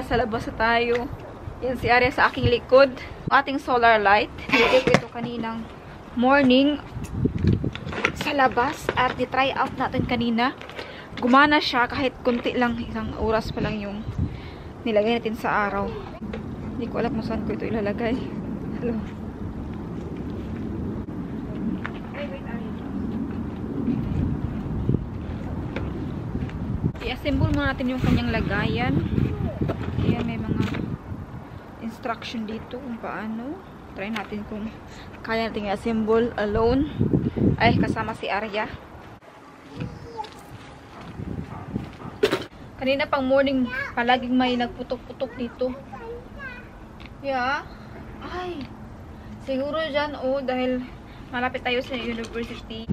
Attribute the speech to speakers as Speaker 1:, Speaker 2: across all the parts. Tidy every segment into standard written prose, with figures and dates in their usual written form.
Speaker 1: nasa labas na tayo. Yan si Arya sa aking likod. Ating solar light. Nilagay ko ito kaninang morning sa labas. At ni-try out natin kanina. Gumana siya kahit kunti lang. Isang oras pa lang yung nilagay natin sa araw. Hindi ko alam kung saan ko ito ilalagay. Hello. I-assemble muna natin yung kanyang lagayan. Ayan, may mga instruction dito kung paano. Try natin kung kaya natin i-assemble alone. Ay, kasama si Arya. Kanina pang morning, palaging may nagputok-putok dito. Yeah. Ay. Siguro dyan, oh, dahil malapit tayo sa university.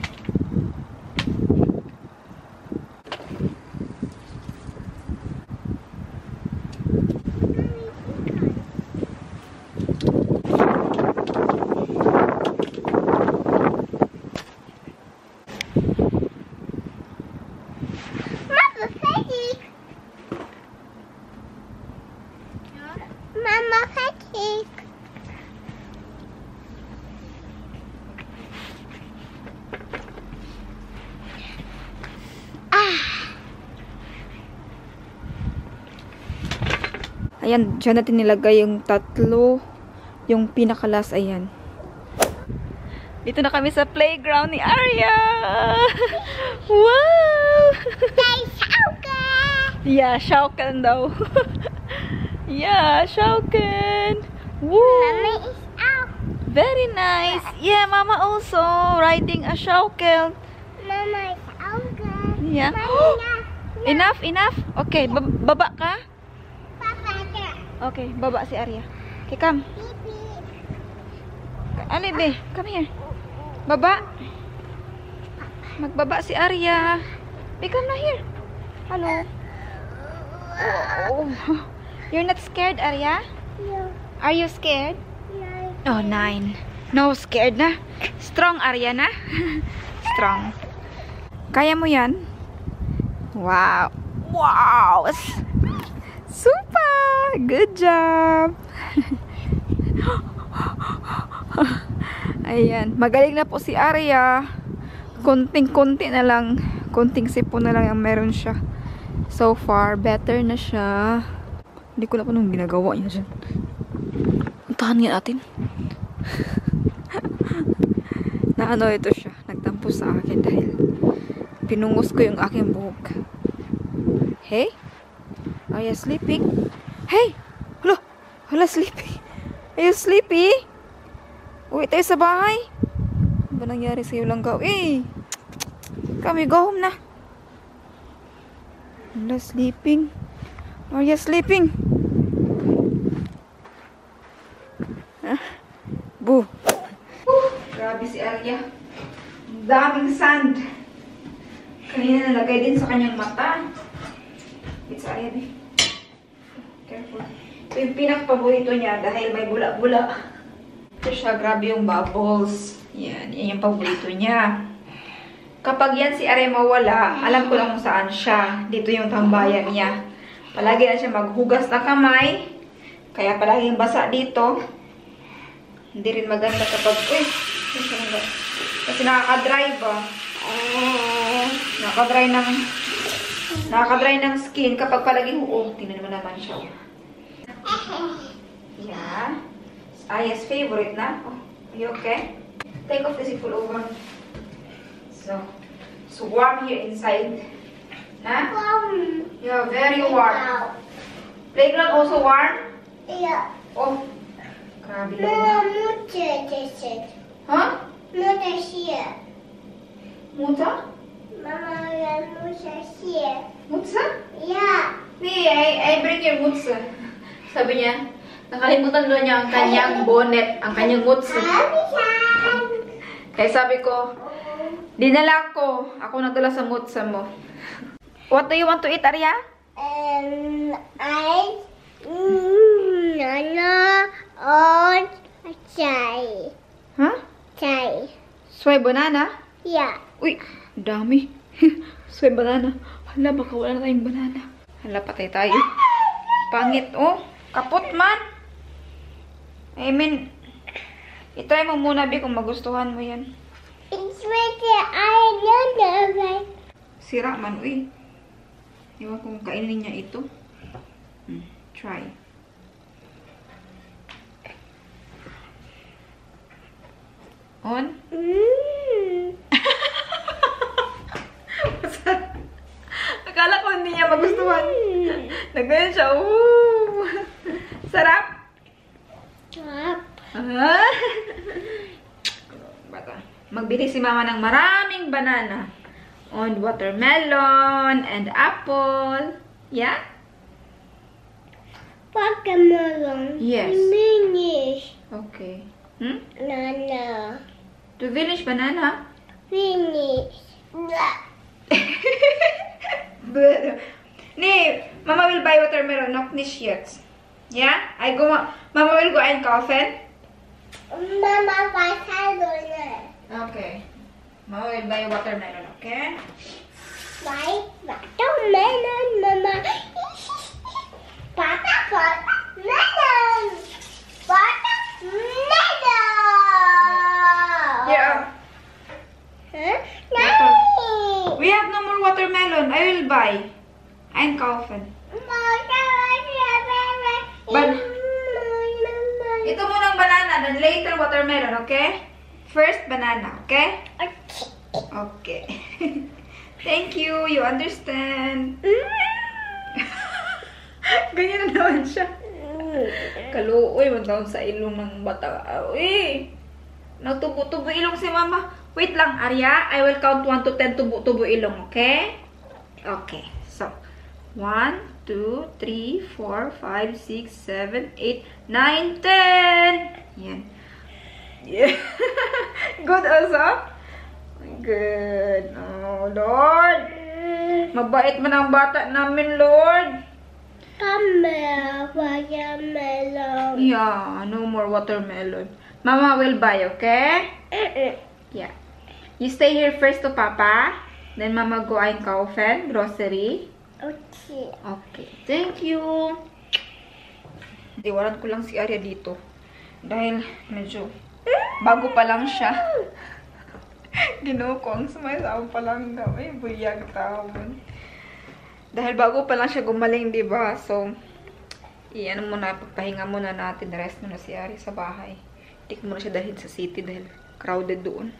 Speaker 1: Ayan, dyan natin nilagay yung tatlo. Yung pinakalas, ayan. Dito na kami sa playground ni Arya. Wow! Yeah, Shauken daw. Yeah, Shauken. Woo!
Speaker 2: Mama is out.
Speaker 1: Very nice. Yeah, Mama also riding a Shauken.
Speaker 2: Mama is out.
Speaker 1: Yeah. Enough, enough. Okay, baba ka. Okay, baba si Arya. Okay, come. Ali, be. Come here. Baba. Magbaba si Arya. Be, come na here. Hello. Oh. You're not scared, Arya?
Speaker 2: No.
Speaker 1: Are you scared?
Speaker 2: No.
Speaker 1: Oh, 9. No, scared na. Strong, Arya na. Strong. Kaya mo yan? Wow. Wow. Super! Good job! Ayan. Magaling na po si Arya. Konting-konti na lang. Konting sipon na lang ang meron siya. So far, better na siya. Hindi ko na pa nung ginagawa niya dyan. Puntahan nga natin. Na ano ito siya. Nagtampo sa akin dahil pinungos ko yung aking buhok. Hey? Are you sleeping? Hey! Hala! Hala, sleepy. Are you sleepy? Uwi tayo sa bahay. Ano ba nangyari sa'yo lang gaw? Eh! Kami, go home na. Hala, sleeping. Are you sleeping? Ah, boo. Grabe si Arya. Ang daming sand. Kanina nalagay din sa kanyang mata. It's Arya, eh. Careful. Ito yung pinakapaborito niya dahil may bula-bula. Ito siya, grabe yung bubbles. Yan, yan yung paborito niya. Kapag yan si Arya mawala, alam ko lang kung saan siya. Dito yung tambayan niya. Palagi na siya maghugas ng kamay. Kaya palaging basa dito. Hindi rin maganda kapag, uy, kasi nakaka-dry ba? Nakaka-dry ng skin kapag palaging, tingnan mo naman siya. Yeah. Arya's favorite na. Oh, are you okay? Take off the zipper over. So warm here inside. Huh?
Speaker 2: Warm.
Speaker 1: Yeah, very warm. Playground also warm?
Speaker 2: Yeah.
Speaker 1: Oh, grabe lang.
Speaker 2: Mama, mutter this it.
Speaker 1: Huh?
Speaker 2: Mutter here.
Speaker 1: Muta?
Speaker 2: Mama, mutter here.
Speaker 1: Mutsa?
Speaker 2: Yeah.
Speaker 1: Nee, I bring your mutsa. Sabi niya, nakalimutan doon niya ang kanyang bonnet, ang kanyang mutsa. Kaya sabi ko, dinala ko. Ako nagdala sa mutsa mo. What do you want to eat, Arya?
Speaker 2: Banana or chai.
Speaker 1: Huh?
Speaker 2: Chai.
Speaker 1: Soy banana?
Speaker 2: Yeah.
Speaker 1: Uy, dami. Soy banana. Hala, baka wala na tayong banana. Hala, patay tayo. Pangit, oh. Kapot man. I mean, itry mo muna, Bi, kung magustuhan mo yan.
Speaker 2: It's really, I don't know.
Speaker 1: Sira man, uy. Ewan kung kainin niya ito. Try. On? Akala ko hindi niya magustuhan. Nagganyan siya. Ooh. Sarap?
Speaker 2: Stop.
Speaker 1: Bata. Magbili si mama ng maraming banana. On watermelon and apple. Yeah?
Speaker 2: Watermelon.
Speaker 1: Yes.
Speaker 2: Finish.
Speaker 1: Okay.
Speaker 2: Banana.
Speaker 1: To finish banana?
Speaker 2: Finish.
Speaker 1: Nee, Mama will buy watermelon, not nicht jetzt. Yeah? Mama will go einkaufen.
Speaker 2: Mama, watermelon.
Speaker 1: Okay. Mama will buy watermelon, okay?
Speaker 2: Why watermelon, Mama? Watermelon. Watermelon.
Speaker 1: Yeah.
Speaker 2: Huh?
Speaker 1: Water-
Speaker 2: No.
Speaker 1: We have no more watermelon. I will buy. Einkaufen. Ban- Ito munang banana, then later watermelon, okay? First banana, okay? Okay. Thank you. You understand. Ganyan na naman siya. Kaluoy, magkawag sa ilong ng bata. Uy! Nagtubo-tubo ilong si mama. Wait lang, Arya. I will count 1 to 10 tubo-tubo ilong, okay? Okay. So, 1, 2, 3, 4, 5, 6, 7, 8, 9, 10! Yan. Yeah. Good also? Good. Oh, Lord. Mabait man ang bata namin, Lord.
Speaker 2: Watermelon.
Speaker 1: Yeah, no more watermelon. Mama will buy, okay? Yeah. You stay here first to Papa. Then Mama go einkaufen, grocery.
Speaker 2: Okay.
Speaker 1: Okay. Thank you. Iwanan ko lang si Arya dito. Dahil medyo bago pa lang siya. Ginoo ko ang sumayaw pa lang gawin. Buyag taon. Dahil bago pa lang siya gumaling, diba? So, iyan muna, pagpahinga muna natin. Rest muna si Ari sa bahay. Tik muna siya dahil sa city dahil crowded doon.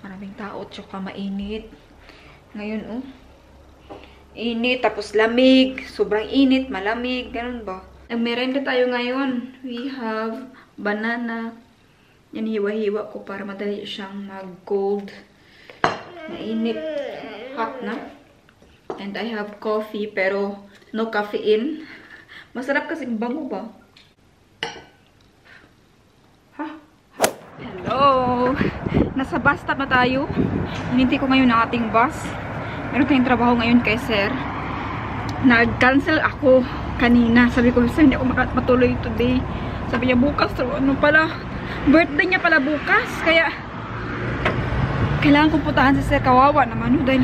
Speaker 1: Maraming tao, tsaka mainit. Ngayon, oh. Init, tapos lamig. Sobrang init, malamig. Ganun ba? Nagmerenda tayo ngayon. We have banana. Yan, hiwa-hiwa ko para madali siyang mag-cold. Mainit. Hot na. And I have coffee, pero no caffeine. Masarap kasi bango ba? Ha? Hello! Nasa bus stop na tayo. Hinintay ko ngayon ang ating bus. Meron tayong trabaho ngayon kay Sir. Nag-cancel ako kanina. Sabi ko, Sir, hindi ako matuloy today. Sabi niya, bukas. So, ano pala? Birthday niya pala bukas. Kaya, kailangan kong puntahan si Sir. Kawawa naman. Dahil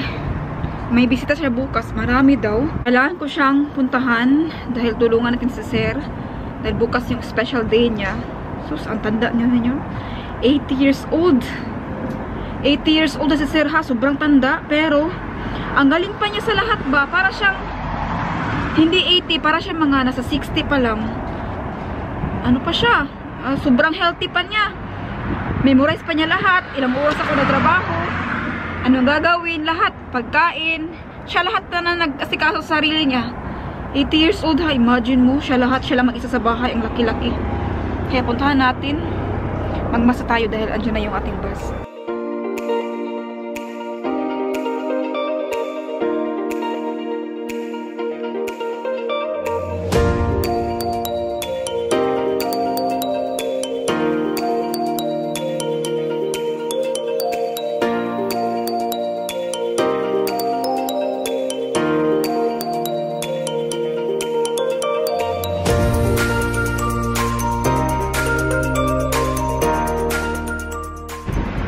Speaker 1: may bisita siya bukas. Marami daw. Kailangan ko siyang puntahan. Dahil tulungan natin si Sir. Dahil bukas yung special day niya. Sus, ang tanda niya ninyo. 80 years old. 80 years old na si Sir ha. Sobrang tanda. Pero, ang galing pa niya sa lahat ba? Para siyang, hindi 80. Para siyang mga nasa 60 pa lang. Ano pa siya? Sobrang healthy pa niya. Memorize pa niya lahat. Ilang oras ako nagtrabaho. Anong gagawin? Lahat. Pagkain. Siya lahat na nag-asikaso sa sarili niya. 80 years old ha. Imagine mo. Siya lahat. Siya lang mag-isa sa bahay. Ang laki-laki. Kaya puntahan natin. Magmasa tayo dahil andyan na yung ating bus.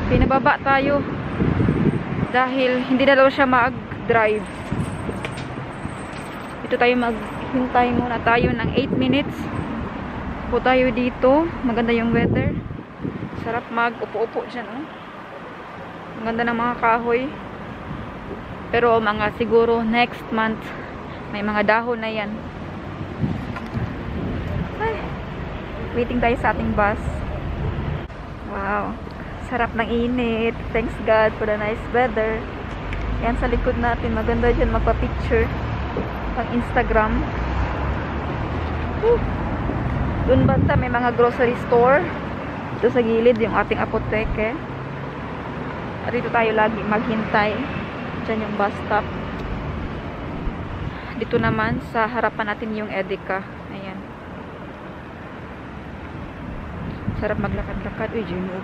Speaker 1: Pinababa tayo dahil hindi na daw siya mag-drive. Ito tayo Hintay muna tayo ng 8 minutes. Upo tayo dito. Maganda yung weather. Sarap mag-upo-upo dyan, oh. Maganda ng mga kahoy. Pero mga siguro next month, may mga dahon na yan. Ay, waiting tayo sa ating bus. Wow. Sarap ng init. Thanks God for the nice weather. Yan sa likod natin. Maganda dyan magpa-picture. Pang Instagram. Doon banda may mga grocery store. Dito sa gilid yung ating apoteke. At dito tayo lagi maghintay. Diyan yung bus stop. Dito naman sa harapan natin yung Edeka. Ayan. Sarap maglakad-lakad. Uy, Gino.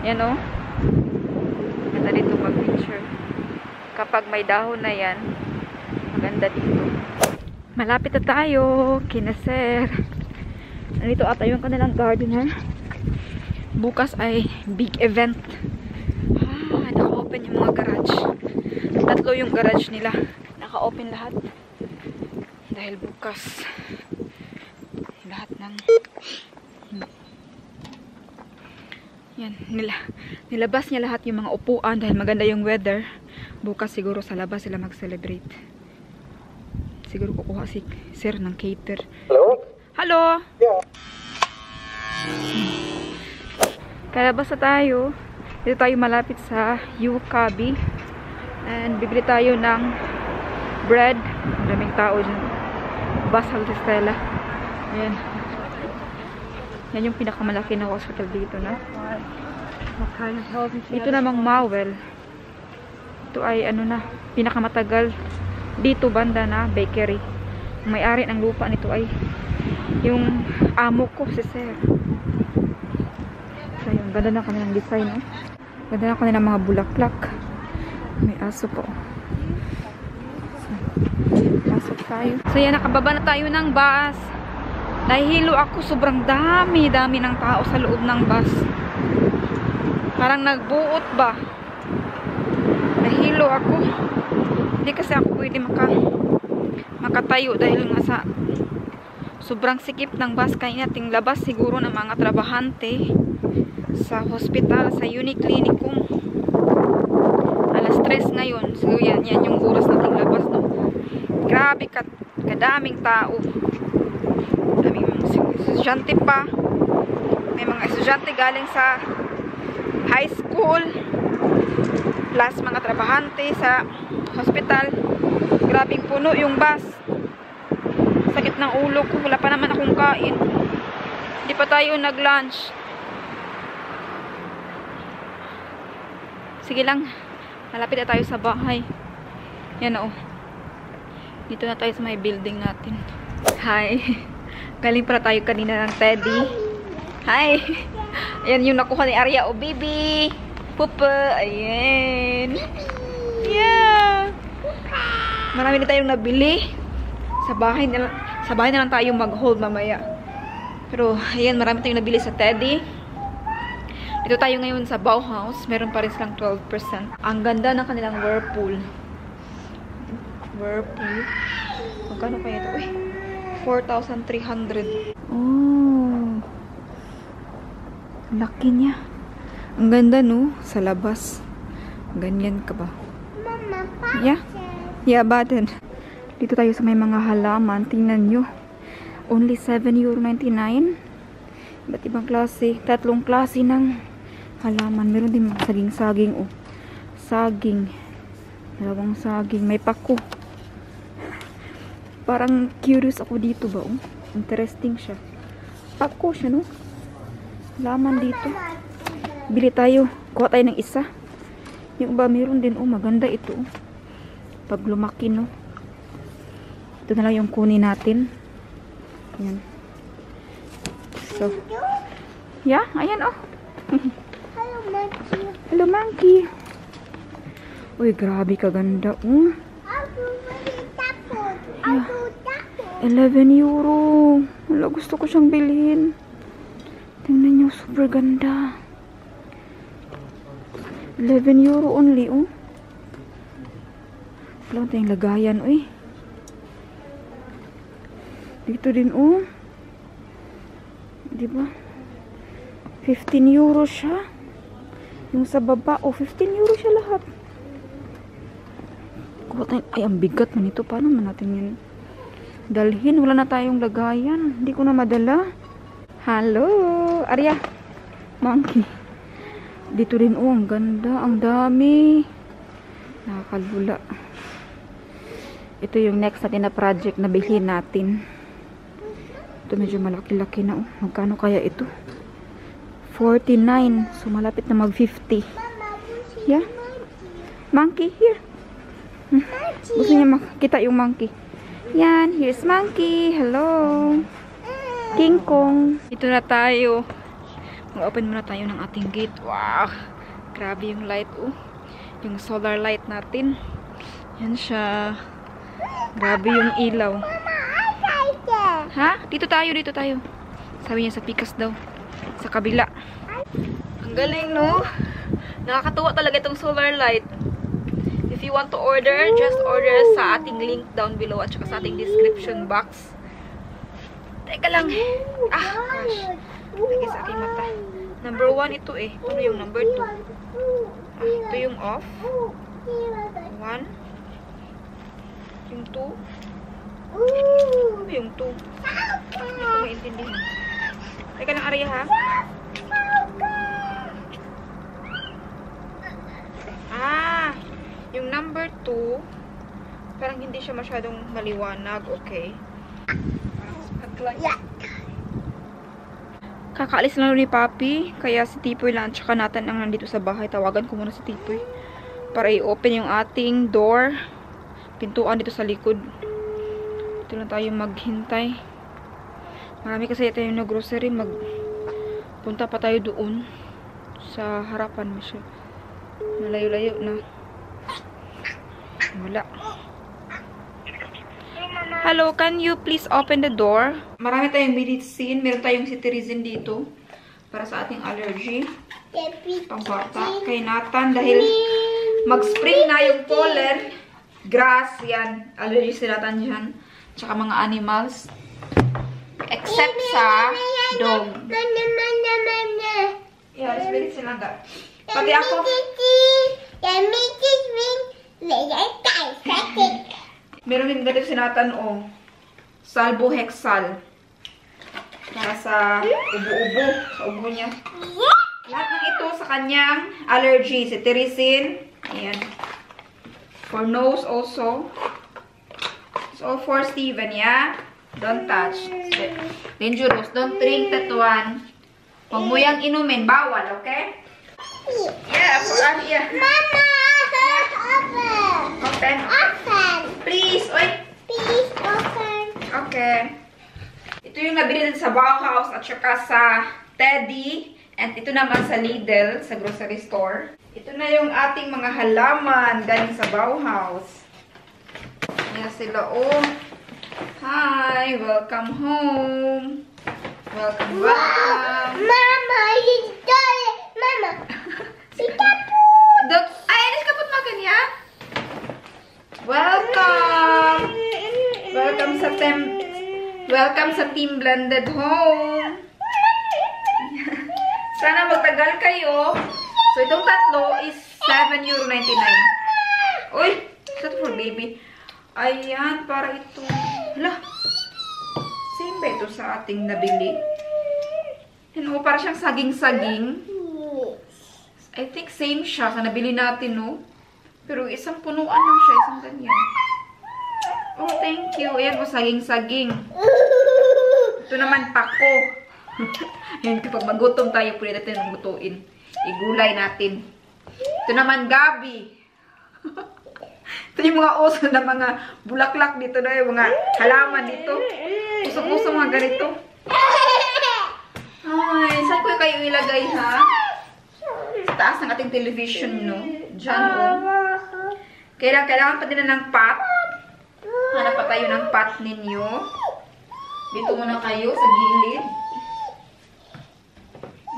Speaker 1: Yan, oh. Ganda dito mag-picture. Kapag may dahon na yan, maganda dito. Malapit na tayo. Kinaser. Nandito ata yung kanilang gardener. Bukas ay big event. Naka-open yung mga garage. 3 yung garage nila. Naka-open lahat. Dahil bukas lahat ng yan, nilabas niya lahat yung mga upuan dahil maganda yung weather. Bukas siguro sa labas sila mag-celebrate. Siguro kukuha si sir ng cater.
Speaker 3: Hello?
Speaker 1: Hello?
Speaker 3: Yeah.
Speaker 1: Kalabas na tayo. Dito tayo malapit sa UCabi. And bibili tayo ng bread. Maraming tao dyan. Basal de Stella. Ayan. Yan yung pinakamalaki na hospital dito, na. Dito namang Mawel. Ito ay ano na, pinakamatagal dito banda na bakery. Ang may-ari ng lupa nito ay yung amo ko, si Sir. So, yung ganda na kanilang design, no? Ganda na kanilang mga bulaklak. May aso po. So, pasok tayo. So, yan, nakababa na tayo ng bus. Nahihilo ako, sobrang dami ng tao sa loob ng bus. Parang nagbuot ba? Nahihilo ako. Hindi kasi ako pwede makatayo dahil nga sa sobrang sikip ng bus. Kaya nating labas siguro ng mga trabahante sa hospital, sa Uniclinicum. Alas 3 ngayon. So yan yung oras nating labas, no? Grabe kadaming tao. Daming mga estudyante pa. May mga estudyante galing sa high school plus mga trabahante sa hospital. Grabing puno yung bus. Sakit ng ulo ko. Wala pa naman akong kain. Hindi pa tayo nag-lunch. Sige lang. Malapit na tayo sa bahay. Yan, oh. Dito na tayo sa may building natin. Hi. Galing para tayo kanina ng Teddy. Hi. Ayan yung nakuha ni Arya. Oh, baby. Pupa. Ayan. Yeah. Marami na tayong nabili. Sa bahay na lang tayo mag-hold mamaya. Pero, ayan, marami tayong nabili sa Teddy. Dito tayo ngayon sa Bauhaus. Meron pa rin silang 12%. Ang ganda ng kanilang Whirlpool. Whirlpool. Magkano kaya ito? Uy, 4,300. Oh. Laki niya. Ang ganda, no? Sa labas. Ganyan ka ba?
Speaker 2: Mama,
Speaker 1: Yeah? Yeah, button. Dito tayo sa may mga halaman. Tingnan nyo. Only €7.99. Iba't ibang klase. 3 klase ng halaman. Meron din mga saging-saging. Oh. Saging. 2 saging. May pako. Parang curious ako dito ba? Oh. Interesting siya. Pako siya, no? Halaman dito. Bili tayo. Kuha tayo ng isa. Yung iba meron din. Oh, maganda ito. Oh. Pag lumaki, no? Ito na lang yung kunin natin. Ayan. So, yeah, ayan, oh.
Speaker 2: hello, monkey.
Speaker 1: Hello, monkey. Uy, grabe kaganda, oh.
Speaker 2: Ako may tapos. Ako tapos.
Speaker 1: €11. Wala, gusto ko siyang bilhin. Tingnan niyo, super ganda. €11 only, oh. Wala tayong lagayan, uy. Dito din, oh. Diba? 15 euro siya. Yung sa baba, oh, 15 euro siya lahat. Kuha tayo. Ay, ang bigat man ito. Paano man natin yun dalhin? Wala na tayong lagayan. Hindi ko na madala. Hello, Arya. Monkey. Dito rin, oh, ang ganda. Ang dami. Nakakalula. Ito yung next natin na project na bilhin natin. Ito medyo malaki-laki na, oh. Magkano kaya ito? 49. So, malapit na mag 50. Yeah. Monkey, here. Gusto niya makita yung monkey. Yan, here's monkey. Hello. King Kong. Dito na tayo. Mag-open muna tayo ng ating gate. Wow. Grabe yung light, oh. Yung solar light natin. Yan siya. Grabe yung ilaw. Ha? Dito tayo. Sabi niya sa pikas daw. Sa kabila. Ang galing, no? Nakakatuwa talaga itong solar light. If you want to order, just order sa ating link down below at saka sa ating description box. Teka lang. Ah, gosh. Lagi sa aking mata. Number 1 ito eh. Ito yung number 2. Ah, ito yung off. 1. Yung 2. Ano yung 2? Hindi ko maintindihan. Teka lang, Arya, ha? Ah, yung number 2, parang hindi siya masyadong maliwanag. Okay. Kakaalis lang ni Papi, kaya si Tipoy lang tsaka Nathan ang nandito sa bahay. Tawagan ko muna si Tipoy para i-open yung ating door, pintuan dito sa likod. Dito lang tayo maghintay. Marami kasi tayo na grocery. Punta pa tayo doon sa harapan mo siya. Malayo-layo na. Wala. Hello, can you please open the door? Marami tayong medicine. Meron tayong cetirizine dito para sa ating allergy. Pambata. Kay Nathan dahil mag-spring na yung pollen. Grass, yan. Allergy si Nathan dyan. Tsaka mga animals. Except sa dog. Yeah, it's medicine lang that. Pati ako. Meron din ganito si Nathan, oh. Salbuhexal. Para sa ubo-ubo. Sa ubo niya. Lahat ng ito sa kanyang allergy. Cetirizine. Ayan. For nose also. So, for Steven, yeah? Don't touch. Dangerous. Don't drink that one. Huwag mo yung inumin. Bawal, okay? Yeah, for Arya.
Speaker 2: Mama!
Speaker 1: Open.
Speaker 2: Open!
Speaker 1: Please. Oy.
Speaker 2: Please open.
Speaker 1: Okay. Ito yung nabili sa Bauhaus at saka sa Teddy. And ito naman sa Lidl, sa grocery store. Ito na yung ating mga halaman galing sa Bauhaus. Ayan sila, oh. Hi! Welcome home! Welcome, welcome!
Speaker 2: Mama, you got it! Mama!
Speaker 1: Ay, alis ka po't magan ya? Welcome! Welcome sa Team Blended Home! Sana magtagal kayo. So, itong tatlo is €7.99. Uy! Is that for baby? Ayan, para ito. Hala! Same ba ito sa ating nabili? Ano, para siyang saging-saging. I think same siya sa nabili natin, no? Pero isang punuan lang siya, isang ganyan. Oh, thank you. Ayan, oh, saging-saging. Ito naman, pako. Ayan, kapag magutom tayo, pwede natin maglutuin. Igulay natin. Ito naman, gabi. Ito yung mga oso na mga bulaklak dito na, yung mga halaman dito. Usong-usong mga ganito. Ay, saan ko kayo ilagay, ha? Sa taas ng ating television, no? Diyan, oh. Kailangan pa din na ng pot. Hanap pa tayo ng pot ninyo. Dito muna kayo sa gilid.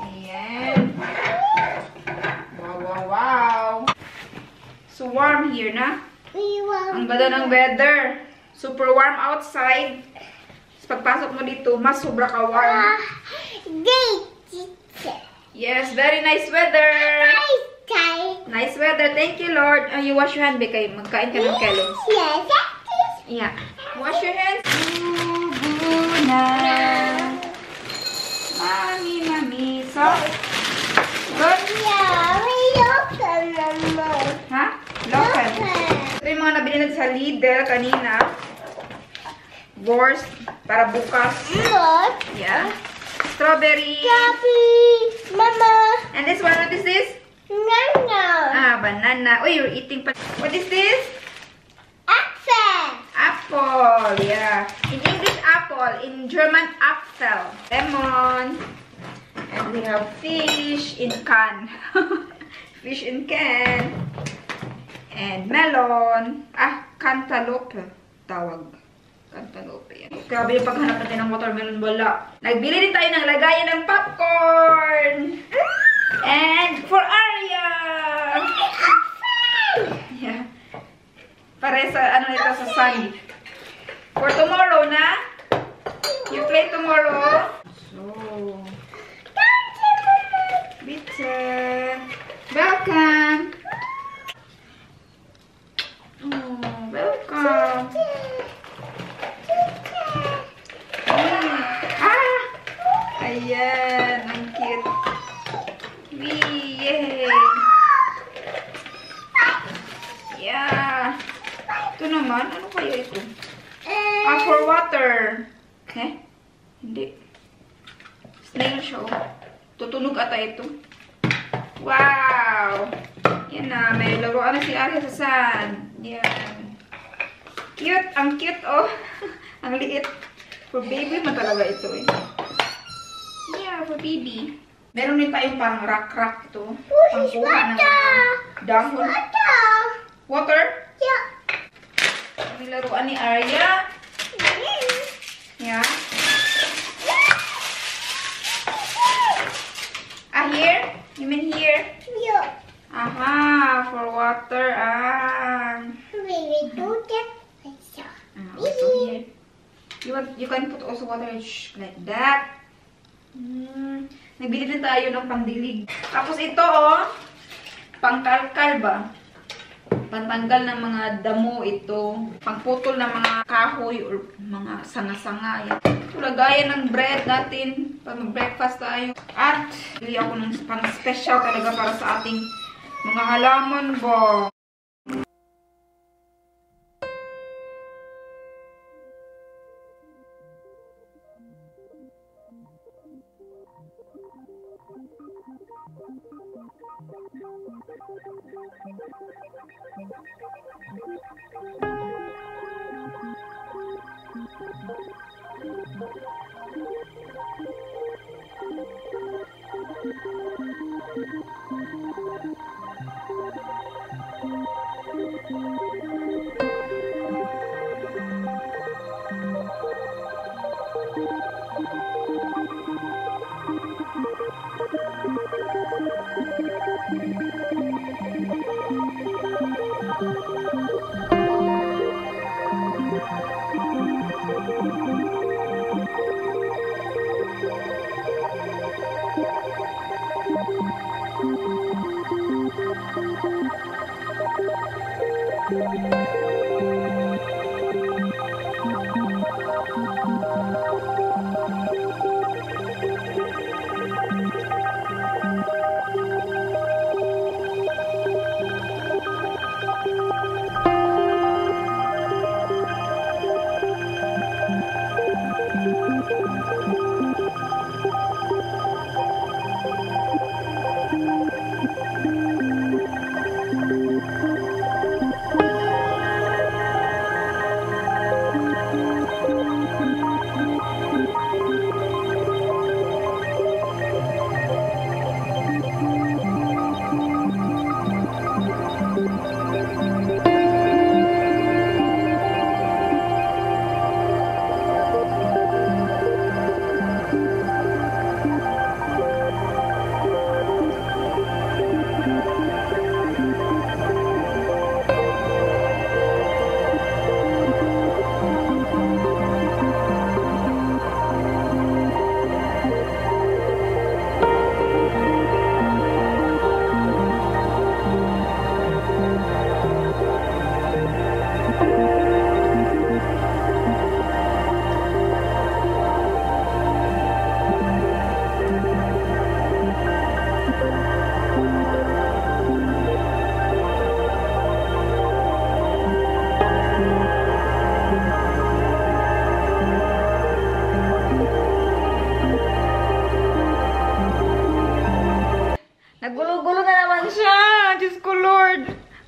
Speaker 1: Ayan. Wow, wow, wow. So warm here, na? Ang ganda ng weather. Super warm outside. pagpasok mo dito, mas sobra ka warm. Yes, very nice weather. Nice weather. Thank you, Lord. You wash your hand, Bekay. Magkain ka ng Kellogg's. Yeah. Wash your hands. Buna. Mami. So, good. Ha? Local. Ito yung mga nabili natin sa Lidl kanina. Wurst. Para bukas. Yeah. Strawberry.
Speaker 2: Mama.
Speaker 1: And this one, what is this? Banana. Oh, you're eating. What is this? Apple. Yeah. In English, apple. In German, Apfel. Lemon. And we have fish in can. Fish in can. And melon. Cantaloupe. Tawag. Cantaloupe. Yan. Grabe yung paghanap natin ng watermelon. Wala. Nagbili din tayo ng lagayan ng popcorn. And for Arya. Yeah. Para sa ito sa sun. For tomorrow na. You play tomorrow. So. Bitte. Welcome. Oh, welcome. Ayan. Ang cute. Yay. Yeah. Ito naman. Ano kaya ito? For water. Okay? Hindi. Snail show. Tutunog ata ito. Wow! Yan na. May laruan na si Arya sa sand. Yan. Cute. Ang cute, oh. Ang liit. For baby man talaga ito, eh. Yeah, for baby. Meron din tayong parang rock-rock ito. Pangkuha ng dahon. Water?
Speaker 2: Yeah.
Speaker 1: Ang laruan ni Arya. Yeah. Here? You mean here?
Speaker 2: Yeah.
Speaker 1: Aha, for water.
Speaker 2: We do that.
Speaker 1: Also here. You can put also water like that. Nagbili din tayo ng pandilig. Tapos ito, oh. Pangkalkal ba? Pantanggal ng mga damo ito. Pangputol ng mga kahoy or mga sanga-sanga. Yan. So, lagayan ng bread natin para mag-breakfast tayo. At, bili ako ng pang-special talaga para sa ating mga halaman ba.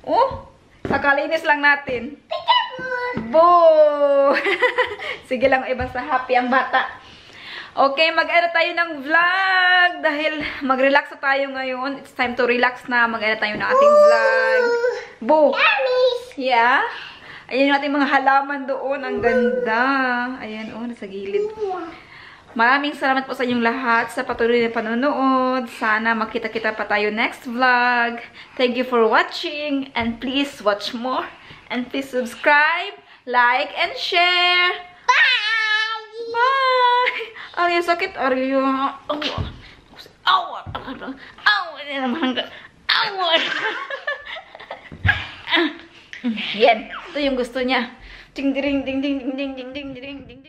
Speaker 1: Oh, kakalinis lang natin. Bo! Sige lang, iba sa happy ang bata. Okay, mag-edit tayo ng vlog dahil mag-relax na tayo ngayon. It's time to relax na. Mag-edit tayo ng ating vlog. Bo! Yeah? Ayan yung ating mga halaman doon. Ang ganda. Ayan, oh, nasa gilid. Maraming salamat po sa inyong lahat sa patuloy na panonood. Sana makita-kita pa tayo next vlog. Thank you for watching. And please watch more. And please subscribe, like, and share.
Speaker 2: Bye!
Speaker 1: Bye! Arya, sakit. Arya. Awa. Awa. Awa. Yan. Ito yung gusto niya. Ding, ding, ding, ding, ding, ding, ding, ding, ding, ding.